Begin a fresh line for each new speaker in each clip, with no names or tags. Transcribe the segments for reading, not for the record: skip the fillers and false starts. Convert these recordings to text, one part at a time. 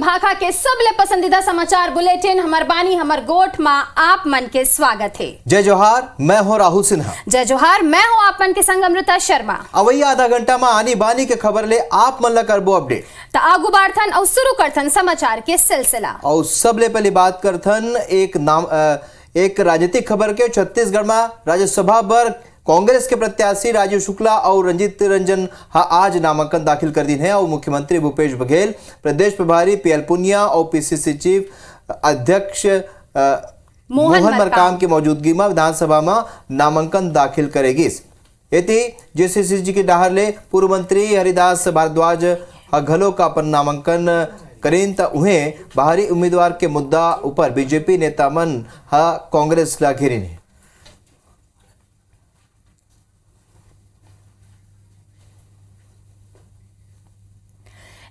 भाखा के सबले पसंदीदा समाचार बुलेटिन हमर बानी हमर गोठ मां आप मन के स्वागत है।
जय जोहार, मैं हूं राहुल सिन्हा।
जय जोहार, मैं हूं आप मन के संग अमृता शर्मा।
अवैया आधा घंटा में आनी बानी के खबर ले आप मन ला करबो अपडेट।
तो आगू बाढ़थन और शुरू करथन समाचार के सिलसिला।
और सबले पहले बात करथन एक राजनीतिक खबर के। छत्तीसगढ़ में राज्यसभा पर कांग्रेस के प्रत्याशी राजीव शुक्ला और रंजीत रंजन आज नामांकन दाखिल कर दी है। और मुख्यमंत्री भूपेश बघेल, प्रदेश प्रभारी पीएल पुनिया और पीसीसी चीफ अध्यक्ष मोहन मरकाम की मौजूदगी में विधानसभा में नामांकन दाखिल करेगी। जेसीसी के डाहर ले पूर्व मंत्री हरिदास भारद्वाज घलो का अपन नामांकन करें तो उन्हें बाहरी उम्मीदवार के मुद्दा ऊपर बीजेपी नेता मन कांग्रेस ला घेरिन है।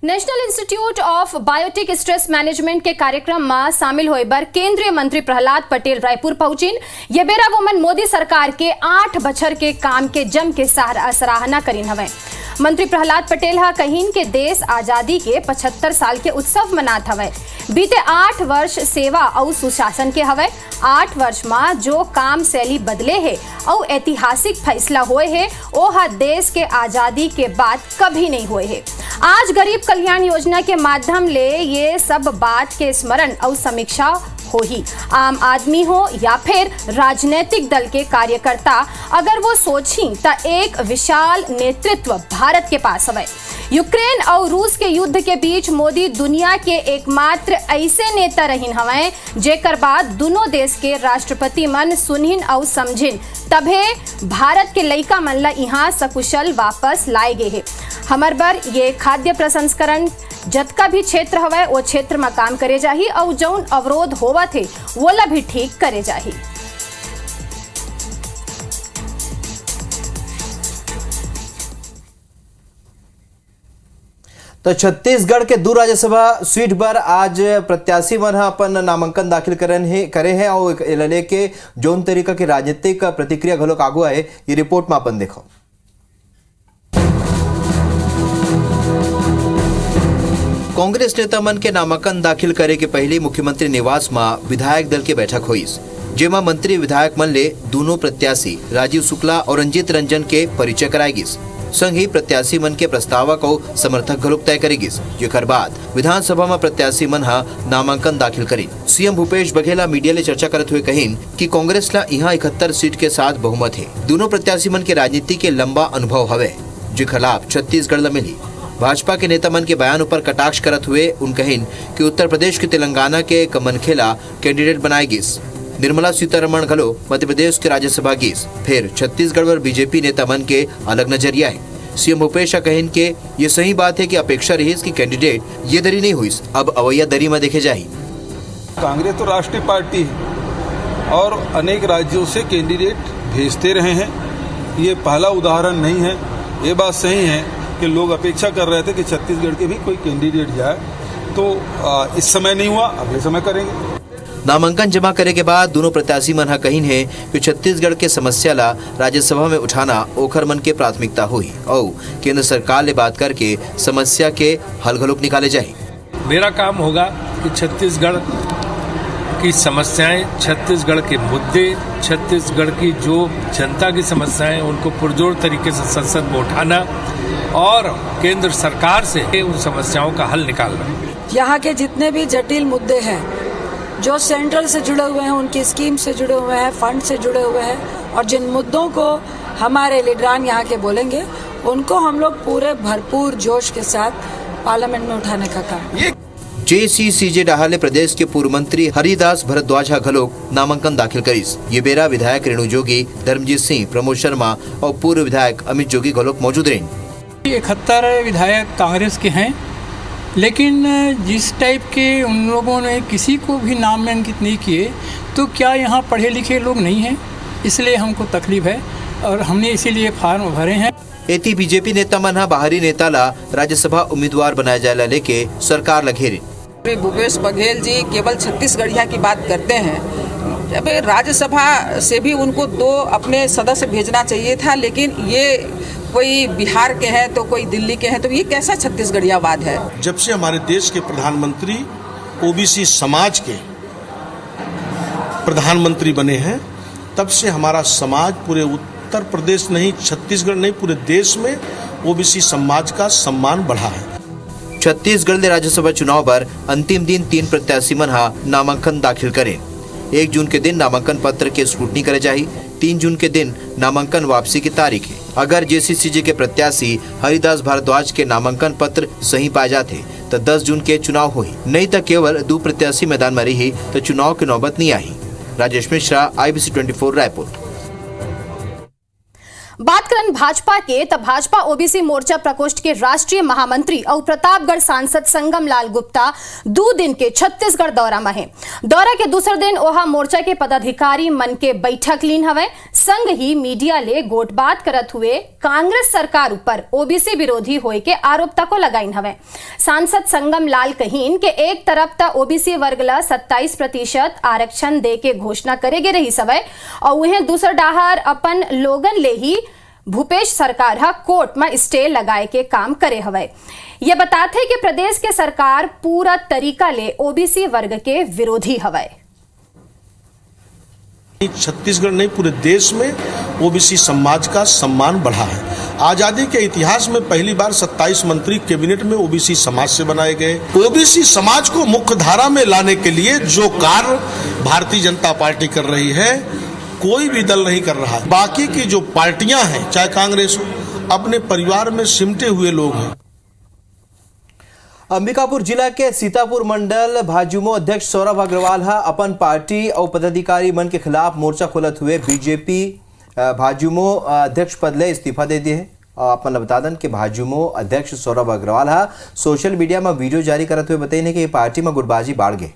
National Institute of Biotic Stress Management के कार्यक्रम में शामिल होए बर केंद्रीय मंत्री प्रहलाद पटेल रायपुर पहुंचिन। ये बेरा वोमन मोदी सरकार के 8 बछर के काम के जम के सराहना करीन हवे। मंत्री प्रहलाद पटेल कहीन के देश आजादी के 75 साल के उत्सव मनात हवे। बीते 8 वर्ष सेवा और सुशासन के हवे। 8 वर्ष में जो काम शैली बदले है और ऐतिहासिक फैसला हुए है वो देश के आजादी के बाद कभी नहीं हुए है। आज गरीब कल्याण योजना के माध्यम ले ये सब बात के स्मरण और समीक्षा हो ही। आम आदमी हो या फिर राजनीतिक दल के कार्यकर्ता अगर वो सोची तो एक विशाल नेतृत्व भारत के पास है। यूक्रेन और रूस के युद्ध के बीच मोदी दुनिया के एकमात्र ऐसे नेता रहिन हवे जेकर बाद दोनों देश के राष्ट्रपति मन सुनहिन और समझिन तभे भारत के लइका मन ला यहाँ सकुशल वापस लाए गए है। हमर बर ये खाद्य प्रसंस्करण जतका भी क्षेत्र हवे वो क्षेत्र में काम करे जाही और जौन अवरोध होवा थे वो ला भी ठीक करे जाही।
तो छत्तीसगढ़ के 2 राज्यसभा सीट पर आज प्रत्याशी मन अपन नामांकन दाखिल करे हैं और लेके जौन तरीका के राजनीतिक प्रतिक्रिया घलो आगू आए ये रिपोर्ट में अपन देखो। कांग्रेस नेता मन के नामांकन दाखिल करे के पहले मुख्यमंत्री निवास में विधायक दल के बैठक हुई, जेमा मंत्री विधायक मन ले दोनों प्रत्याशी राजीव शुक्ला और रंजीत रंजन के परिचय कराएगी। संग ही प्रत्याशी मन के प्रस्तावक और समर्थक घलोक तय करेगी। जेकर बाद विधानसभा में प्रत्याशी मन नामांकन दाखिल करी। सीएम भूपेश बघेल मीडिया ले चर्चा करते हुए कहीन कि कांग्रेस ला यहाँ 71 सीट के साथ बहुमत है। दोनों प्रत्याशी मन के राजनीति के लंबा अनुभव हवे जो खिलाफ छत्तीसगढ़ ला मिली। भाजपा के नेता मन के बयान पर कटाक्ष करते हुए उन कहीन कि उत्तर प्रदेश के तेलंगाना के कमनखेला कैंडिडेट बनाएगी। निर्मला सीतारमण घलो मध्य प्रदेश के राज्यसभा गीस। फिर छत्तीसगढ़ पर बीजेपी नेता मन के अलग नजरिया है। सीएम भूपेश कहेन के ये सही बात है कि अपेक्षा रही कि कैंडिडेट ये दरी नहीं हुई, अब अवैया दरी में देखे जाए।
कांग्रेस तो राष्ट्रीय पार्टी है और अनेक राज्यों से कैंडिडेट भेजते रहे हैं। ये पहला उदाहरण नहीं है। ये बात सही है कि लोग अपेक्षा कर रहे थे कि छत्तीसगढ़ के भी कोई कैंडिडेट जाए, तो इस समय नहीं हुआ, अगले समय करेंगे।
नामांकन जमा करे के बाद दोनों प्रत्याशी मन कहीन है कि छत्तीसगढ़ के समस्या ला राज्यसभा में उठाना ओखर मन के प्राथमिकता हुई और केंद्र सरकार ले बात करके समस्या के हल घलोक निकाले जाए।
मेरा काम होगा कि छत्तीसगढ़ की समस्याएं, छत्तीसगढ़ के मुद्दे, छत्तीसगढ़ की जो जनता की समस्याएं उनको पुरजोर तरीके से संसद में उठाना और केंद्र सरकार से उन समस्याओं का हल निकालना।
यहाँ के जितने भी जटिल मुद्दे हैं जो सेंट्रल से जुड़े हुए हैं, उनकी स्कीम से जुड़े हुए हैं, फंड से जुड़े हुए हैं और जिन मुद्दों को हमारे लीडरान यहाँ के बोलेंगे उनको हम लोग पूरे भरपूर जोश के साथ पार्लियामेंट में उठाने का काम।
जेसीसीजे डाहर प्रदेश के पूर्व मंत्री हरिदास भारद्वाज घलोक नामांकन दाखिल करीस। ये बेरा विधायक रेणु जोगी, धर्मजीत सिंह, प्रमोद शर्मा और पूर्व विधायक अमित जोगी घलोक मौजूद रहे।
71 विधायक कांग्रेस के हैं, लेकिन जिस टाइप के उन लोगों ने किसी को भी नामांकित नहीं किए तो क्या यहाँ पढ़े लिखे लोग नहीं हैं, इसलिए हमको तकलीफ है और हमने इसीलिए फार्म भरे हैं।
एती बीजेपी नेता मन बाहरी नेता ला राज्यसभा उम्मीदवार बनाया जाए लेके सरकार ला घेरे।
भूपेश बघेल जी केवल छत्तीसगढ़िया की बात करते हैं। जब राज्यसभा से भी उनको 2 अपने सदस्य भेजना चाहिए था, लेकिन ये कोई बिहार के हैं तो कोई दिल्ली के हैं, तो ये कैसा छत्तीसगढ़ियावाद है?
जब से हमारे देश के प्रधानमंत्री ओबीसी समाज के प्रधानमंत्री बने हैं, तब से हमारा समाज पूरे उत्तर प्रदेश नहीं, छत्तीसगढ़ नहीं, पूरे देश में ओबीसी समाज का सम्मान बढ़ा है।
छत्तीसगढ़ के राज्यसभा चुनाव पर अंतिम दिन 3 प्रत्याशी मन नामांकन दाखिल करें। 1 जून के दिन नामांकन पत्र के स्क्रूटनी करे जाही। 3 जून के दिन नामांकन वापसी की तारीख है। अगर जेसीसीजे के प्रत्याशी हरिदास भारद्वाज के नामांकन पत्र सही पाए जाते तो 10 जून के चुनाव हुई, नहीं तो केवल 2 प्रत्याशी मैदान में रही तो चुनाव की नौबत नहीं आई। राजेश मिश्रा, IBC 24 रायपुर।
बात करन भाजपा के तब भाजपा ओबीसी मोर्चा प्रकोष्ठ के राष्ट्रीय महामंत्री और प्रतापगढ़ सांसद संगम लाल गुप्ता 2 दिन के छत्तीसगढ़ दौरा में है। दौरा के दूसरे दिन ओहा मोर्चा के पदाधिकारी मन के बैठक लीन हवे। संग ही मीडिया ले गोटबात करत हुए कांग्रेस सरकार ऊपर ओबीसी विरोधी होए के आरोप तको लगाइन हवे। सांसद संगम लाल कहीन के एक तरफ त ओबीसी वर्ग ला 27% आरक्षण दे के घोषणा करेगे रही सवय और उन्हें दूसर डाहर अपन लोगन ले ही भूपेश सरकार हा कोर्ट में स्टे लगाए के काम करे हवे। ये बताते कि प्रदेश के सरकार पूरा तरीका ले ओबीसी वर्ग के विरोधी हवे।
छत्तीसगढ़ नहीं, पूरे देश में ओबीसी समाज का सम्मान बढ़ा है। आजादी के इतिहास में पहली बार 27 मंत्री कैबिनेट में ओबीसी समाज से बनाए गए। ओबीसी समाज को मुख्य धारा में लाने के लिए जो कार्य भारतीय जनता पार्टी कर रही है, कोई भी दल नहीं कर रहा है। बाकी की जो पार्टियां हैं, चाहे कांग्रेस हो, अपने परिवार में सिमटे हुए लोग हैं।
अंबिकापुर जिला के सीतापुर मंडल भाजयुमो अध्यक्ष सौरभ अग्रवाल अपन पार्टी और पदाधिकारी मन के खिलाफ मोर्चा खोलत हुए बीजेपी भाजयुमो अध्यक्ष पद ले इस्तीफा दे दिए है। अपन बता दें कि भाजयुमो अध्यक्ष सौरभ अग्रवाल सोशल मीडिया में वीडियो जारी करते हुए बताइए कि पार्टी में गुटबाजी बाढ़ गए।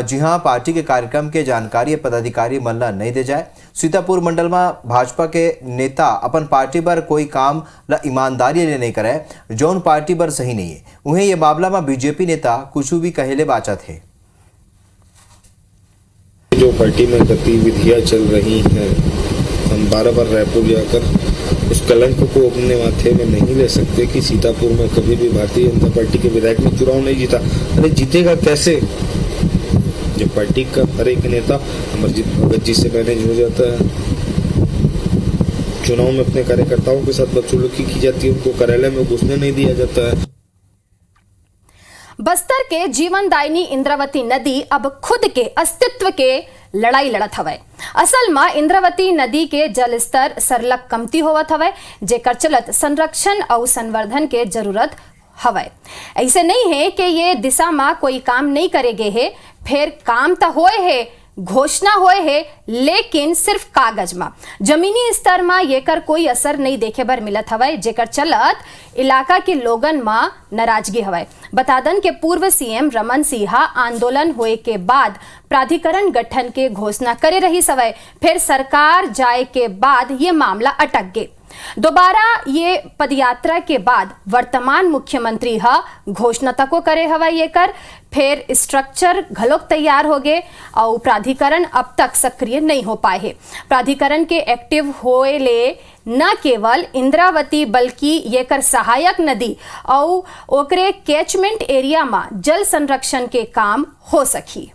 जी हां, पार्टी के कार्यक्रम के जानकारी पदाधिकारी मन ला नहीं दे जाए। सीतापुर मंडल में भाजपा के नेता अपन पार्टी पर कोई काम ला ईमानदारी ले नहीं करे, जौन पार्टी पर सही नहीं है। उन्हें ये मामला में बीजेपी नेता कुछ भी कहले बाचा थे।
जो पार्टी में गतिविधियां चल रही हैं, हम बार-बार रायपुर जाकर उस कलंक को अपने माथे में नहीं ले सकते कि सीतापुर में कभी भी भारतीय जनता पार्टी के विधायक ने चुनाव नहीं जीता। अरे जीतेगा कैसे? जब पार्टी का हर एक नेता अमरजीत भगत जी से मैनेज हो जाता है। चुनाव में अपने कार्यकर्ताओं के साथ बदसलूकी की जाती है, उनको कार्यालय में घुसने नहीं दिया जाता है।
बस्तर के जीवनदायिनी इंद्रावती नदी अब खुद के अस्तित्व के लड़ाई लड़त हवे। असल में इंद्रावती नदी के जल स्तर सरलग कमती होवत हवे, जेकर चलत संरक्षण और संवर्धन के जरूरत हवे। ऐसे नहीं है कि ये दिशा में कोई काम नहीं करेगे है, फिर काम तो होए है, घोषणा होए है, लेकिन सिर्फ कागज में, जमीनी स्तर में ये कर कोई असर नहीं देखे बर मिलत हवे, जेकर चलत इलाका के लोगन में नाराजगी हवे। बता दन के पूर्व सीएम रमन सिंह आंदोलन होए के बाद प्राधिकरण गठन के घोषणा करे रही सवय, फिर सरकार जाए के बाद ये मामला अटक गए। दोबारा ये पदयात्रा के बाद वर्तमान मुख्यमंत्री घोषणा तको करे हवा ये कर, फिर स्ट्रक्चर घलोक तैयार हो गए और प्राधिकरण अब तक सक्रिय नहीं हो पाए है। प्राधिकरण के एक्टिव होए ले न केवल इंद्रावती बल्कि ये कर सहायक नदी और ओकरे कैचमेंट एरिया में जल संरक्षण के काम हो सकी।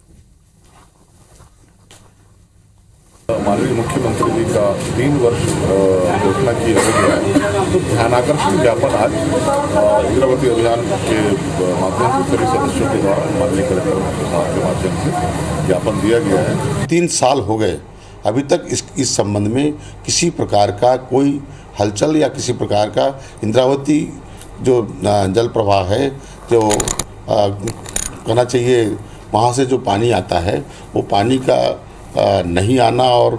माननीय मुख्यमंत्री जी का 3 वर्ष घोषणा की गई है, तो ध्यानाकर्षण ज्ञापन आज इंद्रावती अभियान के माध्यम से सभी सदस्यों के द्वारा माननीय कलेक्टर साहब के माध्यम से ज्ञापन दिया गया है।
3 साल हो गए, अभी तक इस संबंध में किसी प्रकार का कोई हलचल या किसी प्रकार का इंद्रावती जो जल प्रवाह है, जो कहना चाहिए वहाँ से जो पानी आता है, वो पानी का नहीं आना और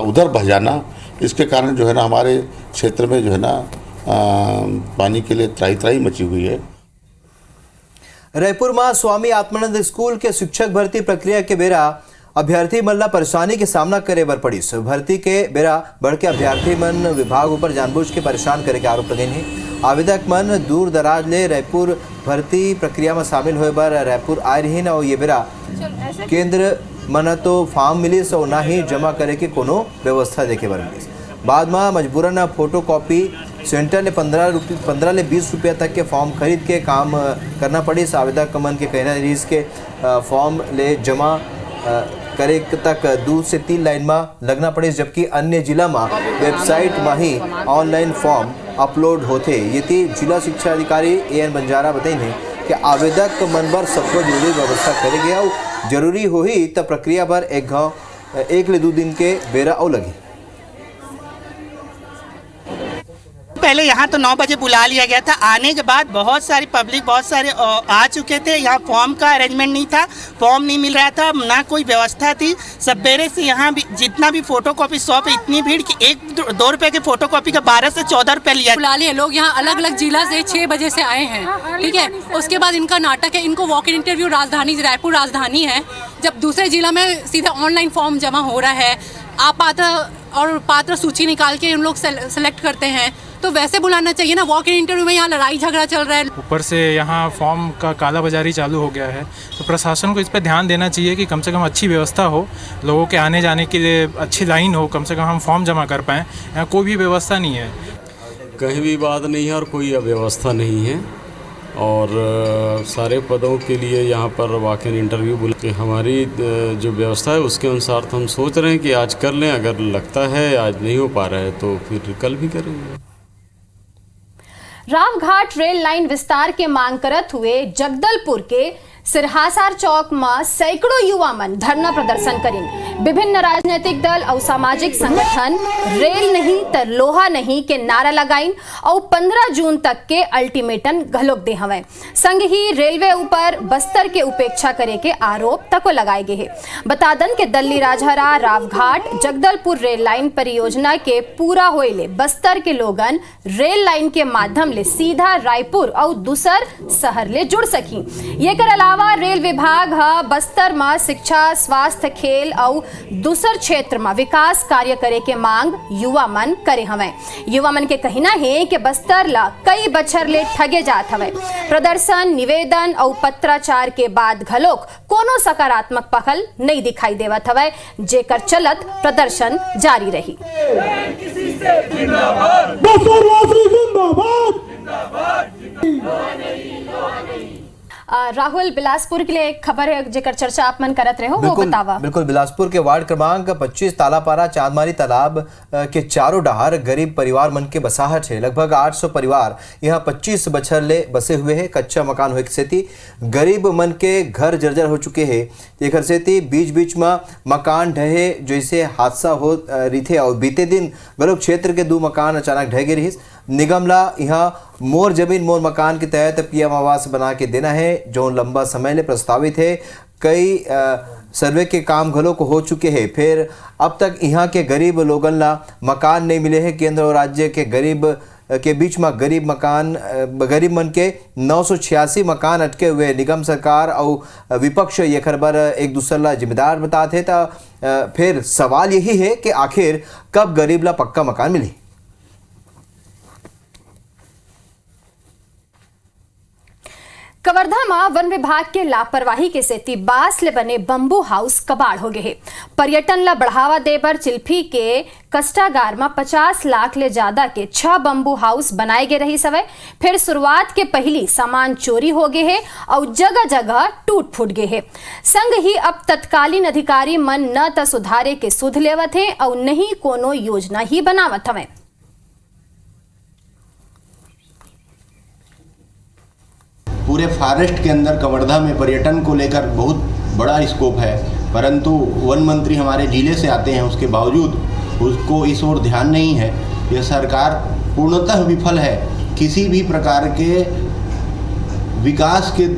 उधर बह जाना, इसके कारण जो है ना हमारे क्षेत्र में जो है ना पानी के लिए त्राही मची हुई है।
रायपुर में स्वामी आत्मानंद स्कूल के शिक्षक भर्ती प्रक्रिया के बेरा अभ्यर्थी मन ला परेशानी के सामना करे बर पड़ी। भर्ती के बेरा बढ़ के अभ्यर्थी मन विभाग ऊपर जानबूझ के परेशान करे के आरोप लगे हैं। आवेदक मन दूर दराज ले रायपुर भर्ती प्रक्रिया में शामिल होए बर रायपुर आए रही और ये बेरा केंद्र मन तो फॉर्म मिलिस और ना ही जमा करे के कोनो व्यवस्था देखे बर मिलिस। बाद में मजबूरन फोटो कॉपी सेंटर ले 15 ले 20 रुपया तक के फॉर्म खरीद के काम करना पड़ी। आवेदक मन के कहना है इसके फॉर्म ले जमा करे तक 2 से 3 लाइन में लगना पड़े, जबकि अन्य जिला में वेबसाइट में ही ऑनलाइन फॉर्म अपलोड होते। ये थी जिला शिक्षा अधिकारी AN बंजारा बताइए कि आवेदक मन पर सबको जरूरी व्यवस्था करे गया। जरूरी हो ही तब प्रक्रिया पर 1 ले 2 दिन के बेरा और लगी।
पहले यहाँ तो 9 बजे बुला लिया गया था। आने के बाद बहुत सारी पब्लिक बहुत सारे आ चुके थे। यहाँ फॉर्म का अरेंजमेंट नहीं था, फॉर्म नहीं मिल रहा था, ना कोई व्यवस्था थी। सवेरे से यहाँ भी जितना भी फोटोकॉपी शॉप है, इतनी भीड़ कि 1-2 रुपए के फोटोकॉपी का 12 से 14 रुपए लिया।
बुला लिए लोग यहाँ अलग अलग जिला से 6 बजे से आए हैं, ठीक है। उसके बाद इनका नाटक है, इनको वॉक इन इंटरव्यू राजधानी रायपुर राजधानी है, जब दूसरे जिला में सीधा ऑनलाइन फॉर्म जमा हो रहा है। पात्र सूची निकाल के उन लोग सेलेक्ट करते हैं, तो वैसे बुलाना चाहिए ना। वॉक इन इंटरव्यू में यहाँ लड़ाई झगड़ा चल रहा है।
ऊपर से यहाँ फॉर्म का कालाबाजारी चालू हो गया है, तो प्रशासन को इस पर ध्यान देना चाहिए कि कम से कम अच्छी व्यवस्था हो, लोगों के आने जाने के लिए अच्छी लाइन हो, कम से कम हम फॉर्म जमा कर पाएँ। यहाँ कोई भी व्यवस्था नहीं है,
कहीं भी बात नहीं है और कोई अव्यवस्था नहीं है। और सारे पदों के लिए यहाँ पर वॉक इन इंटरव्यू बुला के हमारी जो व्यवस्था है उसके अनुसार तो हम सोच रहे हैं कि आज कर लें। अगर लगता है आज नहीं हो पा रहा है तो फिर कल भी करेंगे।
रावघाट रेल लाइन विस्तार के मांग करत हुए जगदलपुर के सिरहासार चौक में सैकड़ों युवा मन धरना प्रदर्शन करें। विभिन्न राजनीतिक दल और सामाजिक संगठन रेल नहीं तो लोहा नहीं के नारा लगाइन और 15 जून तक के अल्टीमेटम घलोक दे हवे। संग ही रेलवे ऊपर बस्तर के उपेक्षा करे के आरोप तको लगाए गए हैं। बता दन के दल्ली राजहरा रावघाट जगदलपुर रेल लाइन परियोजना के पूरा होइले बस्तर के लोगन रेल लाइन के माध्यम ले सीधा रायपुर और दूसर शहर ले जुड़ सकी। ये कर अलावा रेल विभाग बस्तर में शिक्षा, स्वास्थ्य, खेल और दूसर क्षेत्र में विकास कार्य करे के मांग युवा मन करे हवे। युवा मन के कहना है कि बस्तर ला कई बछर ले ठगे जात हवे। प्रदर्शन, निवेदन और पत्राचार के बाद घलोक कोनो सकारात्मक पहल नहीं दिखाई देवत हवे, जेकर चलत प्रदर्शन जारी रही। राहुल, बिलासपुर के लिए एक खबर है जेकर चर्चा आप मन करत रहे हो, वो बतावा।
बिल्कुल, बिलासपुर के वार्ड क्रमांक 25 तालापारा चांदमारी तालाब के चारों डहार गरीब परिवार मन के बसाहट है। लगभग 800 परिवार यहाँ 25 बछर ले बसे हुए हैं। कच्चा मकान होए सेती गरीब मन के घर जर्जर हो चुके हैं। एक सेती बीच बीच में मकान ढहे जैसे हादसा हो रही थे और बीते दिन गलत क्षेत्र के 2 मकान अचानक ढह गए रही। निगम ला यहाँ मोर जमीन मोर मकान के तहत PM आवास बना के देना है, जो लंबा समय ले प्रस्तावित है। कई सर्वे के काम घलों को हो चुके हैं, फिर अब तक यहाँ के गरीब लोगन ला मकान नहीं मिले हैं। केंद्र और राज्य के गरीब के बीच में गरीब मन के 986 मकान अटके हुए। निगम सरकार और विपक्ष ये खबर एक दूसरे ला जिम्मेदार बताते था। फिर सवाल यही है कि आखिर कब गरीब ला पक्का मकान मिले।
कवर्धा में वन विभाग के लापरवाही के सेती बांस ले बने बंबू हाउस कबाड़ हो गए हैं। पर्यटन ला बढ़ावा देबर चिल्फी के कष्टागार में 50 लाख ले ज्यादा के 6 बंबू हाउस बनाए गए रही सवे। फिर शुरुआत के पहली सामान चोरी हो गए हैं और जगह जगह टूट फूट गए हैं। संग ही अब तत्कालीन अधिकारी मन न त सुधारे के सुध लेवत है और नहीं कोनो योजना ही बनावत हवे।
पूरे फॉरेस्ट के अंदर कवर्धा में पर्यटन को लेकर बहुत बड़ा स्कोप है, परंतु वन मंत्री हमारे जिले से आते हैं, उसके बावजूद उसको इस ओर ध्यान नहीं है। यह सरकार पूर्णतः विफल है। किसी भी प्रकार के विकास के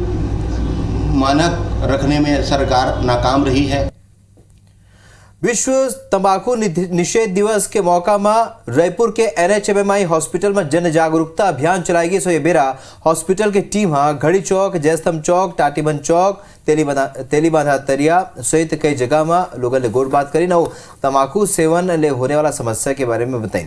मानक रखने में सरकार नाकाम रही है।
विश्व तंबाकू निषेध दिवस के मौका में रायपुर के NHMMI हॉस्पिटल में जन जागरूकता अभियान चलाएगी। सो ये बेरा हॉस्पिटल की टीम घड़ी चौक, जयस्तंभ चौक, टाटीबंद चौक, तेलीबांधा तरिया सहित कई जगह में लोगों ने गोर बात करी न तंबाकू सेवन ले होने वाला समस्या के बारे में बताई।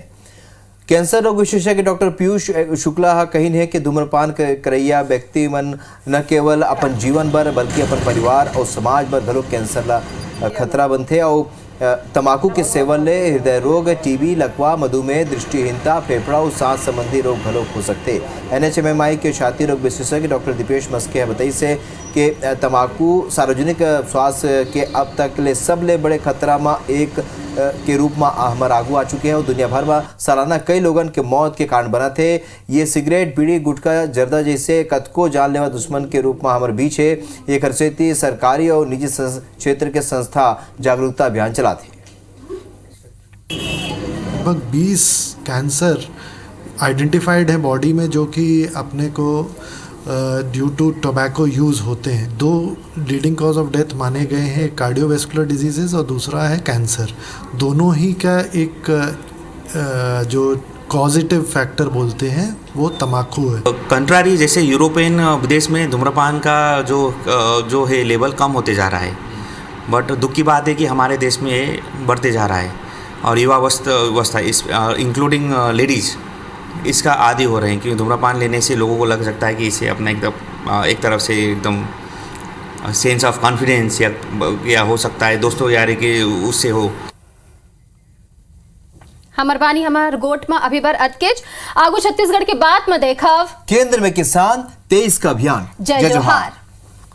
कैंसर रोग विशेषज्ञ डॉक्टर पीयूष शुक्ला कही है कि धूम्रपान करैया व्यक्ति मन न केवल अपन जीवन भर बल्कि अपन परिवार और समाज भर घलो कैंसर ला खतरा बनते और तंबाकू के सेवन ले हृदय रोग, टीबी, लकवा, मधुमेह, दृष्टिहीनता, फेफड़ा और सांस संबंधी रोग भलोक हो सकते। NHMMI के छाती रोग विशेषज्ञ डॉक्टर दीपेश मस्के बताई से कि तंबाकू सार्वजनिक स्वास्थ्य के अब तक ले सबले बड़े खतरा में एक के रूप में हमार आगू आ चुके हैं और दुनिया भर में सालाना कई लोगन के मौत के कारण बना थे। ये सिगरेट, बीड़ी, गुटखा, जर्दा जैसे कतको जानलेवा दुश्मन के रूप में हमारे बीच है। ये खर्चेती सरकारी और निजी क्षेत्र के संस्था जागरूकता अभियान चलाते।
लगभग 20 कैंसर आइडेंटिफाइड है बॉडी में जो कि अपने को ड्यू टू टोबैको यूज़ होते हैं। 2 लीडिंग कॉज ऑफ डेथ माने गए हैं, कार्डियोवैस्कुलर डिजीजेस और दूसरा है कैंसर। दोनों ही का एक जो कॉजिटिव फैक्टर बोलते हैं वो तम्बाकू है।
कंट्रारी जैसे यूरोपियन विदेश में धूम्रपान का जो है लेवल कम होते जा रहा है, बट दुख की बात है कि हमारे देश में ये बढ़ते जा रहा है और युवा अवस्था इस इंक्लूडिंग लेडीज़ इसका आदी हो रहे हैं, क्योंकि धूम्रपान लेने से लोगों को लग सकता है कि इसे अपना एकदम एक तरफ से एकदम सेंस ऑफ कॉन्फिडेंस या हो सकता है दोस्तों यारी के उससे हो।
हमर बानी हमार गोट में अभी बर अटकेच आगू छत्तीसगढ़ के बात में देखव
केंद्र में किसान 23 का अभियान।
जय जोहार।